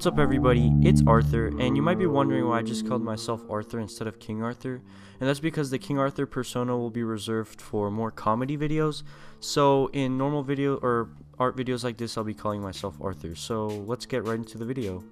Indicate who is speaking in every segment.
Speaker 1: What's up everybody, it's Arthur, and you might be wondering why I just called myself Arthur instead of King Arthur, and that's because the King Arthur persona will be reserved for more comedy videos. So in normal video or art videos like this, I'll be calling myself Arthur. So let's get right into the video.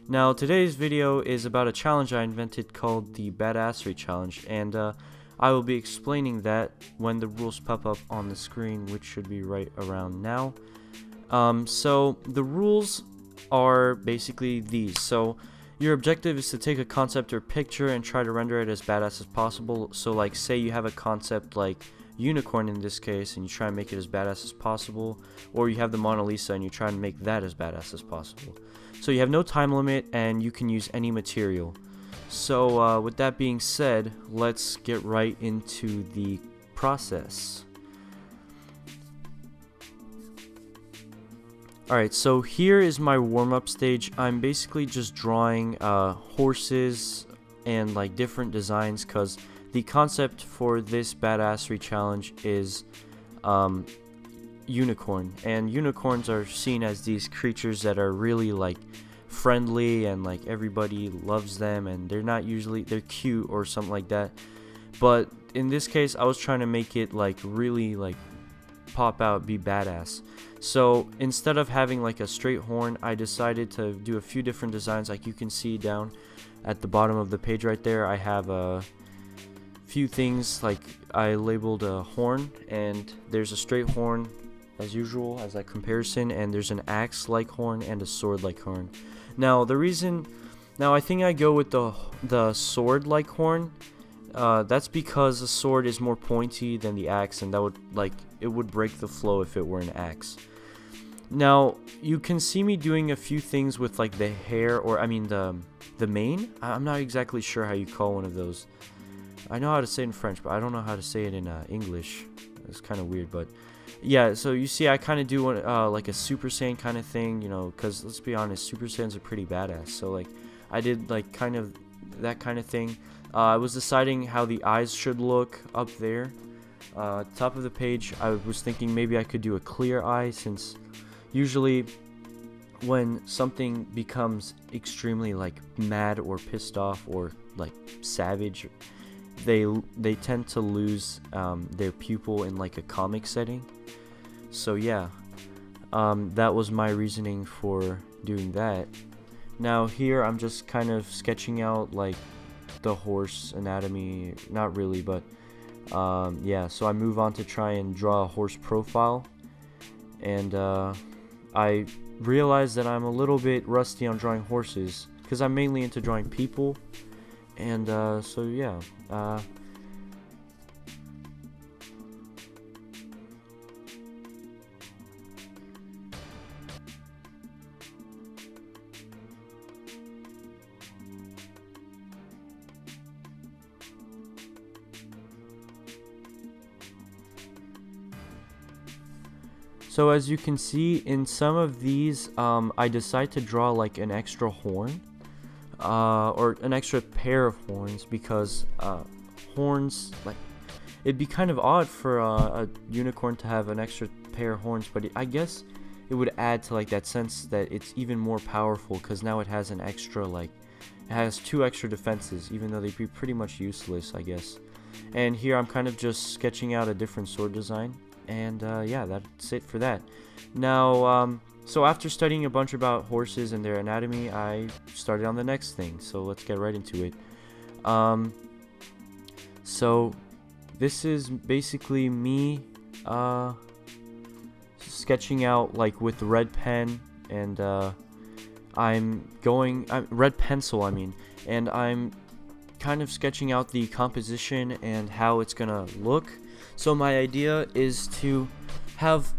Speaker 1: Now today's video is about a challenge I invented called the Badassery challenge, and I will be explaining that when the rules pop up on the screen, which should be right around now. So the rules are basically these. So your objective is to take a concept or picture and try to render it as badass as possible. So like say you have a concept like unicorn in this case and you try and make it as badass as possible, or you have the Mona Lisa and you try and make that as badass as possible. So you have no time limit and you can use any material. So with that being said, let's get right into the process. Alright, so here is my warm-up stage. I'm basically just drawing horses and like different designs, because the concept for this Badassery challenge is unicorn, and unicorns are seen as these creatures that are really like friendly and like everybody loves them, and they're cute or something like that. But in this case I was trying to make it like really like pop out, be badass. So instead of having like a straight horn, I decided to do a few different designs. Like you can see down at the bottom of the page right there, I have a few things like I labeled a horn, and there's a straight horn as usual as a comparison, and there's an axe like horn and a sword like horn. Now I think I go with the sword like horn. That's because the sword is more pointy than the axe, and that would it would break the flow if it were an axe. Now you can see me doing a few things with like the hair, or I mean the mane. I'm not exactly sure how you call one of those. I know how to say it in French, but I don't know how to say it in English. It's kind of weird, but yeah. So you see, I kind of do one, like a Super Saiyan kind of thing, you know, because let's be honest, Super Saiyans are pretty badass. So like I did like kind of that kind of thing. I was deciding how the eyes should look up there. Top of the page, I was thinking maybe I could do a clear eye, since usually when something becomes extremely like mad or pissed off or like savage, they tend to lose their pupil in like a comic setting. So yeah, that was my reasoning for doing that. Now here I'm just kind of sketching out like the horse anatomy, not really, but yeah. So I move on to try and draw a horse profile, and I realize that I'm a little bit rusty on drawing horses because I'm mainly into drawing people, and so yeah. So as you can see in some of these, I decide to draw like an extra horn, or an extra pair of horns, because horns, like, it'd be kind of odd for a unicorn to have an extra pair of horns, but I guess it would add to like that sense that it's even more powerful, because now it has an extra, like, it has two extra defenses, even though they'd be pretty much useless, I guess. And here I'm kind of just sketching out a different sword design. And yeah, that's it for that. Now so after studying a bunch about horses and their anatomy, I started on the next thing, so let's get right into it. So this is basically me sketching out like with the red pen, and red pencil, I mean, and I'm kind of sketching out the composition and how it's gonna look. So my idea is to have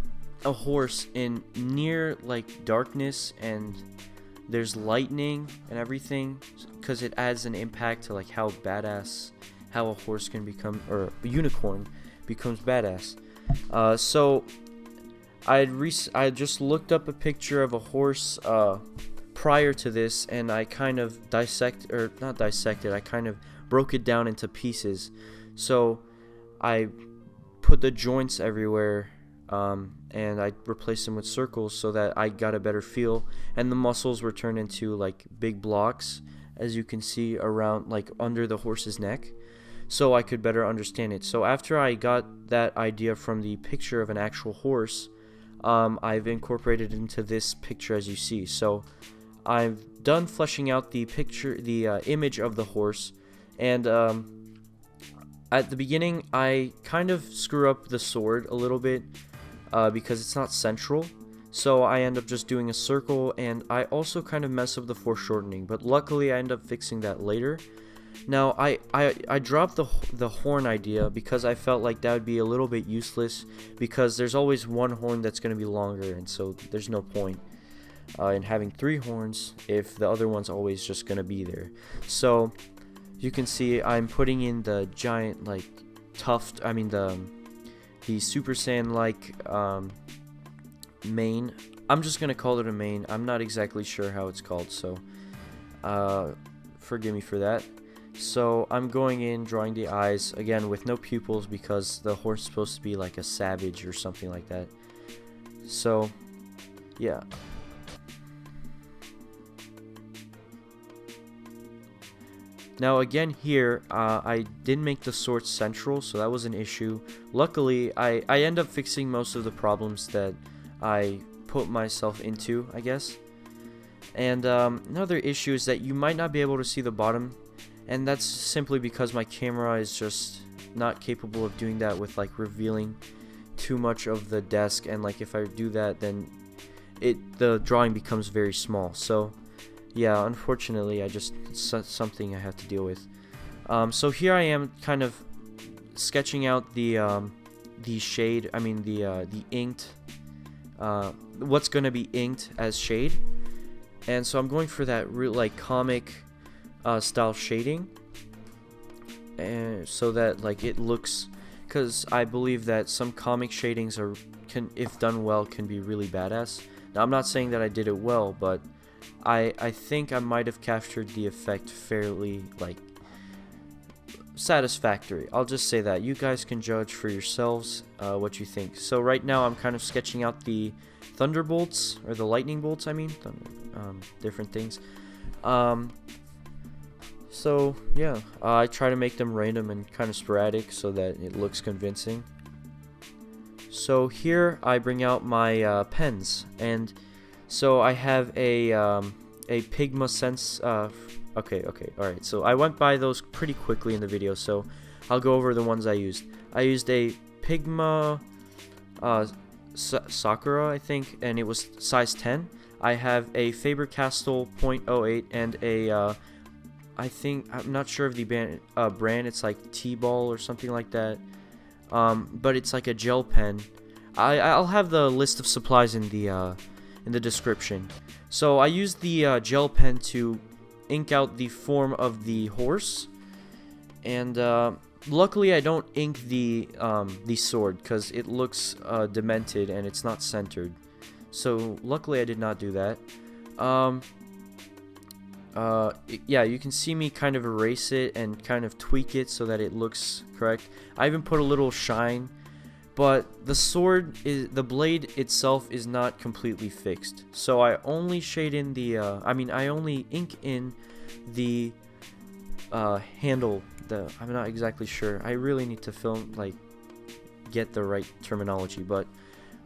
Speaker 1: a horse in near like darkness, and there's lightning and everything, because it adds an impact to like how badass, how a horse can become, or a unicorn becomes badass. So I just looked up a picture of a horse prior to this, and I kind of I kind of broke it down into pieces. So I put the joints everywhere and I replaced them with circles so that I got a better feel, and the muscles were turned into like big blocks, as you can see around, like under the horse's neck, so I could better understand it. So after I got that idea from the picture of an actual horse, I've incorporated it into this picture as you see. So I've done fleshing out the picture, the image of the horse, and at the beginning I kind of screw up the sword a little bit because it's not central, so I end up just doing a circle, and I also kind of mess up the foreshortening, but luckily I end up fixing that later. Now I dropped the horn idea because I felt like that would be a little bit useless, because there's always one horn that's going to be longer, and so there's no point in having 3 horns if the other one's always just going to be there. So you can see I'm putting in the giant like tuft, I mean the Super Saiyan like mane. I'm just going to call it a mane. I'm not exactly sure how it's called, so forgive me for that. So I'm going in, drawing the eyes, again with no pupils because the horse is supposed to be like a savage or something like that. So, yeah. Now again here, I didn't make the sword central, so that was an issue. Luckily, I end up fixing most of the problems that I put myself into, I guess. And another issue is that you might not be able to see the bottom, and that's simply because my camera is just not capable of doing that with like revealing too much of the desk, and like if I do that, then the drawing becomes very small. So yeah, unfortunately it's something I have to deal with. So here I am kind of sketching out the shade, I mean the inked, what's gonna be inked as shade. And so I'm going for that real like comic style shading, and so that like it looks, because I believe that some comic shadings can, if done well, can be really badass. Now I'm not saying that I did it well, but I think I might have captured the effect fairly like satisfactory. I'll just say that. You guys can judge for yourselves what you think. So right now I'm kind of sketching out the thunderbolts, or the lightning bolts, I mean, different things. So yeah, I try to make them random and kind of sporadic so that it looks convincing. So here I bring out my pens, and so I have a Pigma Sense. Okay, alright. So I went by those pretty quickly in the video, so I'll go over the ones I used. I used a Pigma Sakura, I think, and it was size 10. I have a Faber-Castell .08 and a I'm not sure of the brand. It's like T-Ball or something like that. But it's like a gel pen. I'll have the list of supplies in the description. So I used the gel pen to ink out the form of the horse, and luckily I don't ink the sword because it looks demented and it's not centered. So luckily I did not do that. Yeah, you can see me kind of erase it and kind of tweak it so that it looks correct. I even put a little shine, but the blade itself is not completely fixed. So I only shade in I only ink in the handle. I'm not exactly sure. I really need to get the right terminology, but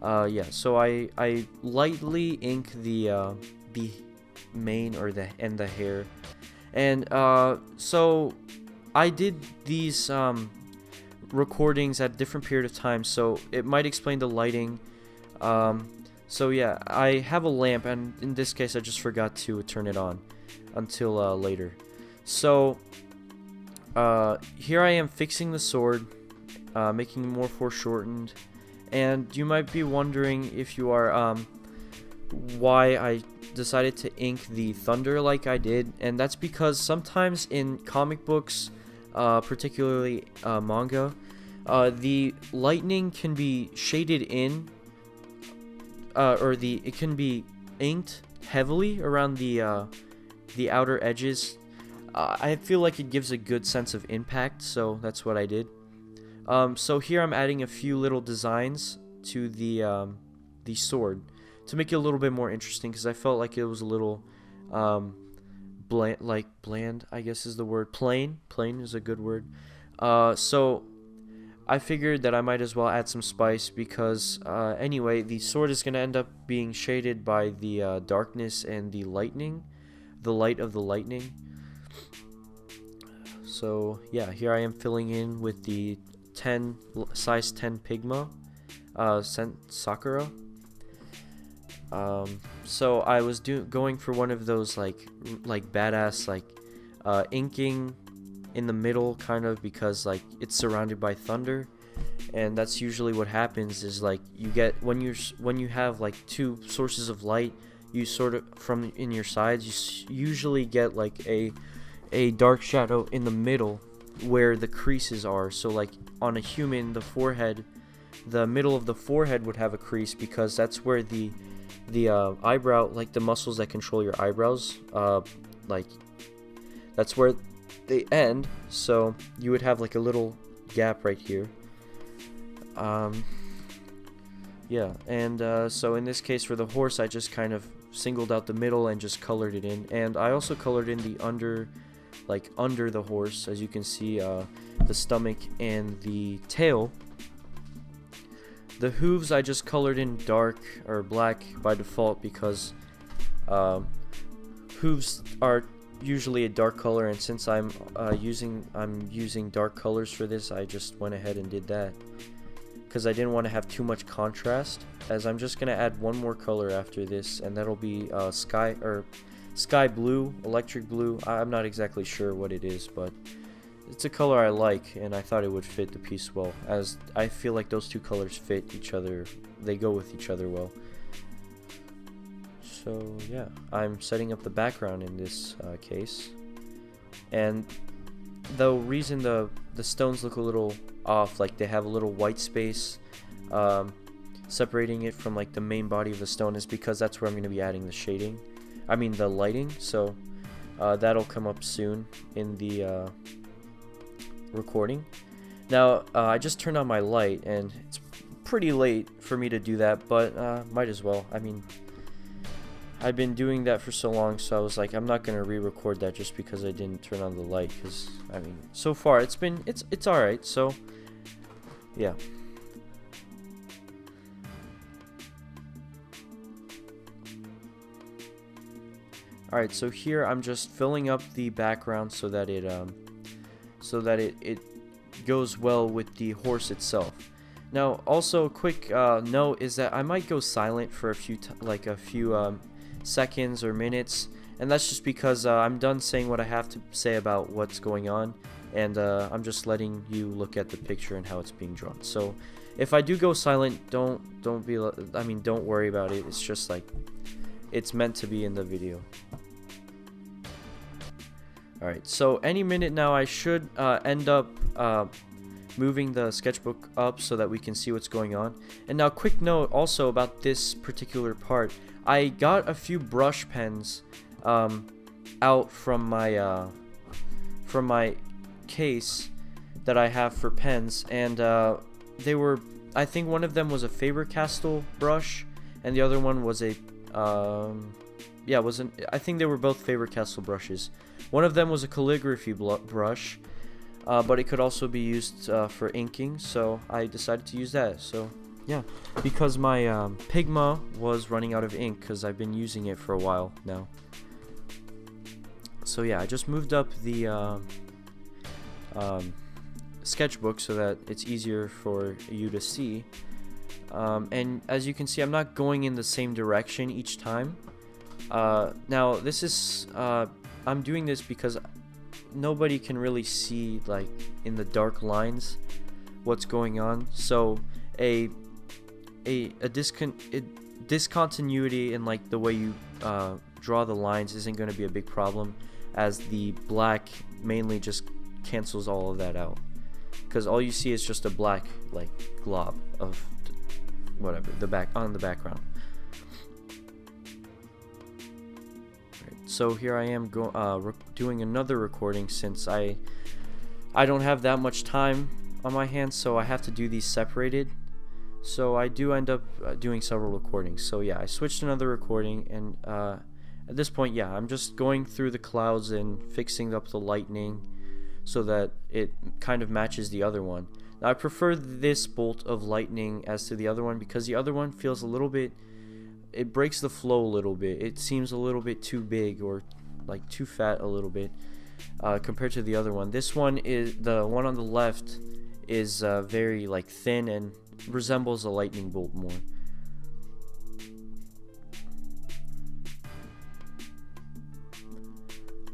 Speaker 1: yeah. So I lightly ink the mane or the hair, and so I did these recordings at a different period of time, so it might explain the lighting. So yeah, I have a lamp, and in this case I just forgot to turn it on until later. So here I am fixing the sword, making it more foreshortened, and you might be wondering, if you are, why I decided to ink the thunder like I did, and that's because sometimes in comic books, particularly manga, the lightning can be shaded in, it can be inked heavily around the outer edges. I feel like it gives a good sense of impact, so that's what I did. So here I'm adding a few little designs to the sword to make it a little bit more interesting, because I felt like it was a little bland, I guess is the word. Plain is a good word. So I figured that I might as well add some spice, because anyway, the sword is going to end up being shaded by the darkness and the lightning, the light of the lightning. So yeah, here I am filling in with the size 10 Pigma Sakura. So I was going for one of those like badass inking in the middle, kind of, because like it's surrounded by thunder, and that's usually what happens is like you get when you have like two sources of light, you sort of from in your sides you usually get like a dark shadow in the middle where the creases are. So like on a human, the middle of the forehead would have a crease, because that's where the eyebrow, like the muscles that control your eyebrows, like that's where they end. So you would have like a little gap right here. Yeah, and so in this case for the horse, I just kind of singled out the middle and just colored it in, and I also colored in the under the horse, as you can see, the stomach and the tail. The hooves I just colored in dark or black by default, because hooves are usually a dark color, and since I'm using dark colors for this, I just went ahead and did that, because I didn't want to have too much contrast, as I'm just gonna add one more color after this, and that'll be sky blue, electric blue. I'm not exactly sure what it is, but it's a color I like, and I thought it would fit the piece well, as I feel like those two colors fit each other. They go with each other well. So yeah, I'm setting up the background in this case, and the reason the stones look a little off, like they have a little white space separating it from like the main body of the stone, is because that's where I'm going to be adding the shading, I mean the lighting. So that'll come up soon in the recording. Now I just turned on my light, and it's pretty late for me to do that, but might as well. I mean, I've been doing that for so long, so I was like, I'm not gonna re-record that just because I didn't turn on the light, because I mean, so far it's alright. So yeah. Alright, so here I'm just filling up the background so that it goes well with the horse itself. Now, also a quick note is that I might go silent for a few seconds or minutes, and that's just because I'm done saying what I have to say about what's going on, and I'm just letting you look at the picture and how it's being drawn. So if I do go silent, don't worry about it. It's just like it's meant to be in the video. Alright, so any minute now I should end up moving the sketchbook up so that we can see what's going on. And now, quick note also about this particular part. I got a few brush pens out from my case that I have for pens, and they were, I think one of them was a Faber-Castell brush, and the other one was a I think they were both Faber-Castell brushes. One of them was a calligraphy brush, but it could also be used for inking, so I decided to use that. So yeah, because my Pigma was running out of ink, because I've been using it for a while now. So yeah, I just moved up the sketchbook so that it's easier for you to see. And as you can see, I'm not going in the same direction each time. Now this is I'm doing this because nobody can really see, like, in the dark lines what's going on, so a discontinuity in like the way you draw the lines isn't going to be a big problem, as the black mainly just cancels all of that out, because all you see is just a black like glob of whatever the background. So here I am doing another recording, since I don't have that much time on my hands, so I have to do these separated. So I do end up doing several recordings. So yeah, I switched to another recording, and at this point, yeah, I'm just going through the clouds and fixing up the lightning so that it kind of matches the other one. Now I prefer this bolt of lightning as to the other one because the other one feels a little bit, it breaks the flow a little bit. It seems a little bit too big, or like too fat a little bit compared to the other one. This one is, the one on the left is very like thin and resembles a lightning bolt more.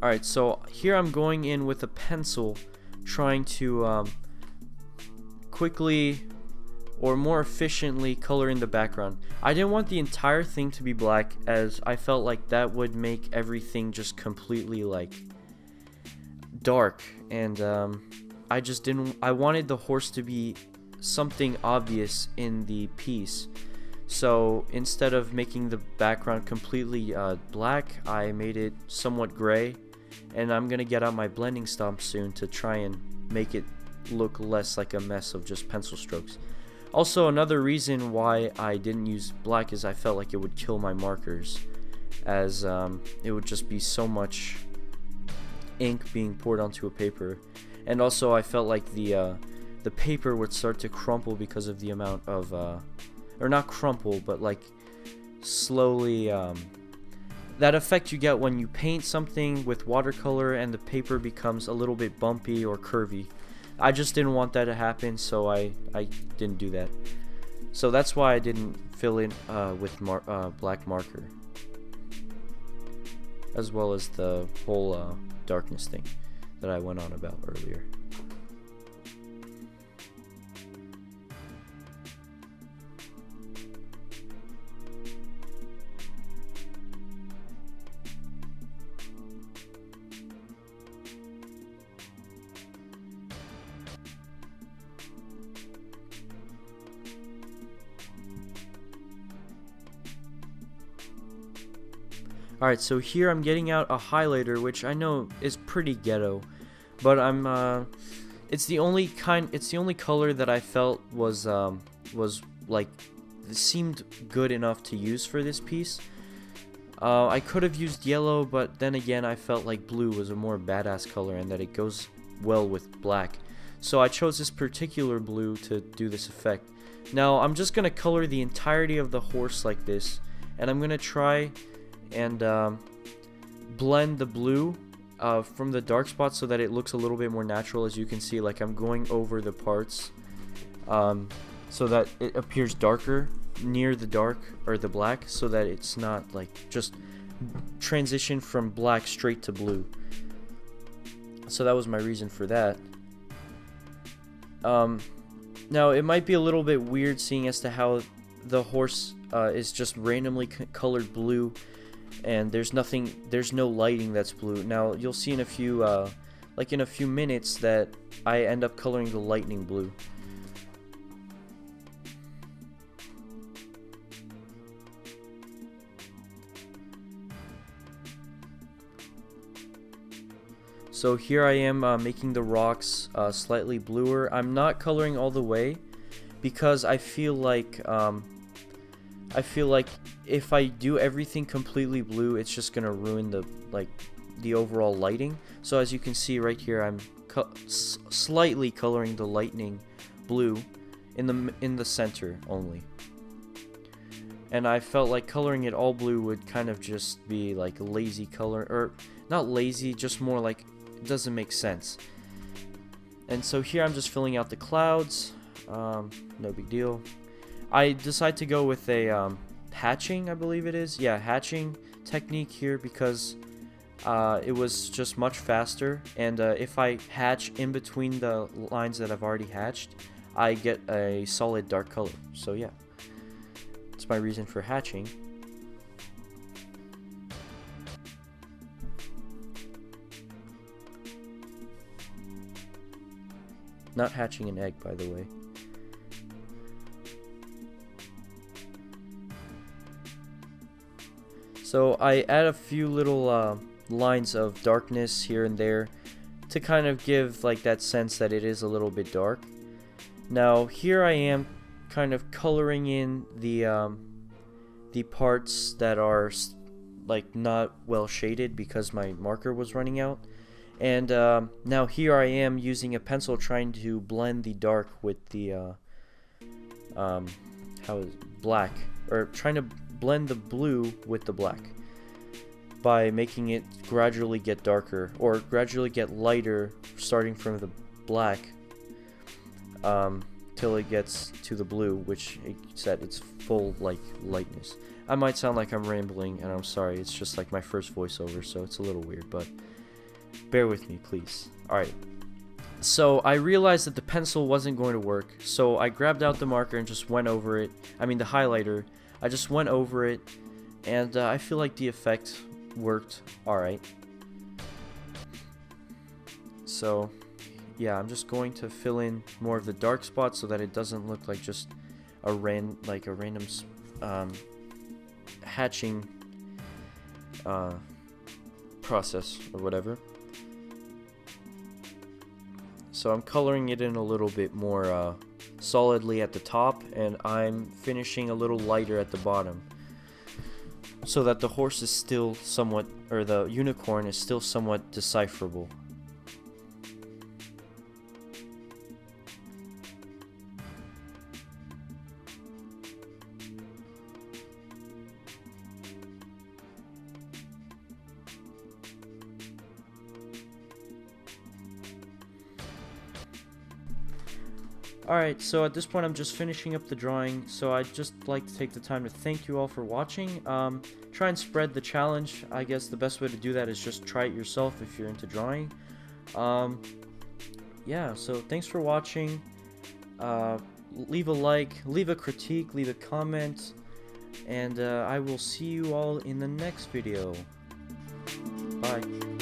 Speaker 1: Alright, so here I'm going in with a pencil, trying to quickly or more efficiently color in the background. I didn't want the entire thing to be black, as I felt like that would make everything just completely like dark, and I just didn't, I wanted the horse to be something obvious in the piece. So instead of making the background completely black, I made it somewhat gray, and I'm gonna get out my blending stump soon to try and make it look less like a mess of just pencil strokes. Also, another reason why I didn't use black is I felt like it would kill my markers, as it would just be so much ink being poured onto a paper, and also I felt like the paper would start to crumple because of the amount of or not crumple, but like slowly that effect you get when you paint something with watercolor and the paper becomes a little bit bumpy or curvy. I just didn't want that to happen, so I didn't do that. So that's why I didn't fill in with black marker, as well as the whole darkness thing that I went on about earlier. Alright, so here I'm getting out a highlighter, which I know is pretty ghetto, but it's the only color that I felt was like, seemed good enough to use for this piece. I could have used yellow, but then again I felt like blue was a more badass color and that it goes well with black. So I chose this particular blue to do this effect. Now I'm just gonna color the entirety of the horse like this, and I'm gonna try and blend the blue from the dark spots so that it looks a little bit more natural. As you can see, like I'm going over the parts so that it appears darker near the dark or the black, so that it's not like just transition from black straight to blue. So that was my reason for that. Now it might be a little bit weird seeing as to how the horse is just randomly colored blue, and there's no lighting that's blue. Now you'll see in a few like in a few minutes that I end up coloring the lightning blue. So here I am making the rocks slightly bluer. I'm not coloring all the way because I feel like if I do everything completely blue, it's just gonna ruin the overall lighting. So as you can see right here, I'm slightly coloring the lightning blue in the center only. And I felt like coloring it all blue would kind of just be like a lazy color, or not lazy, just more like it doesn't make sense. And so here I'm just filling out the clouds. No big deal. I decided to go with a hatching, I believe it is. Yeah, hatching technique here because it was just much faster. And if I hatch in between the lines that I've already hatched, I get a solid dark color. So yeah, that's my reason for hatching. Not hatching an egg, by the way. So I add a few little lines of darkness here and there to kind of give like that sense that it is a little bit dark. Now here I am kind of coloring in the parts that are like not well shaded because my marker was running out. And now here I am using a pencil trying to blend the dark with the black, or trying to blend the blue with the black by making it gradually get darker, or gradually get lighter, starting from the black till it gets to the blue, which it's at its full like lightness. I might sound like I'm rambling, and I'm sorry, it's just like my first voiceover, so it's a little weird, but bear with me, please. Alright, so I realized that the pencil wasn't going to work, so I grabbed out the marker and just went over it. I mean the highlighter. I just went over it, and I feel like the effect worked alright. So yeah, I'm just going to fill in more of the dark spots so that it doesn't look like just a random hatching process or whatever. So I'm coloring it in a little bit more solidly at the top, and I'm finishing a little lighter at the bottom, so that the horse is still somewhat, or the unicorn is still somewhat decipherable. Alright, so at this point I'm just finishing up the drawing, so I'd just like to take the time to thank you all for watching. Try and spread the challenge. I guess the best way to do that is just try it yourself if you're into drawing. Yeah, so thanks for watching. Leave a like, leave a critique, leave a comment, and I will see you all in the next video. Bye.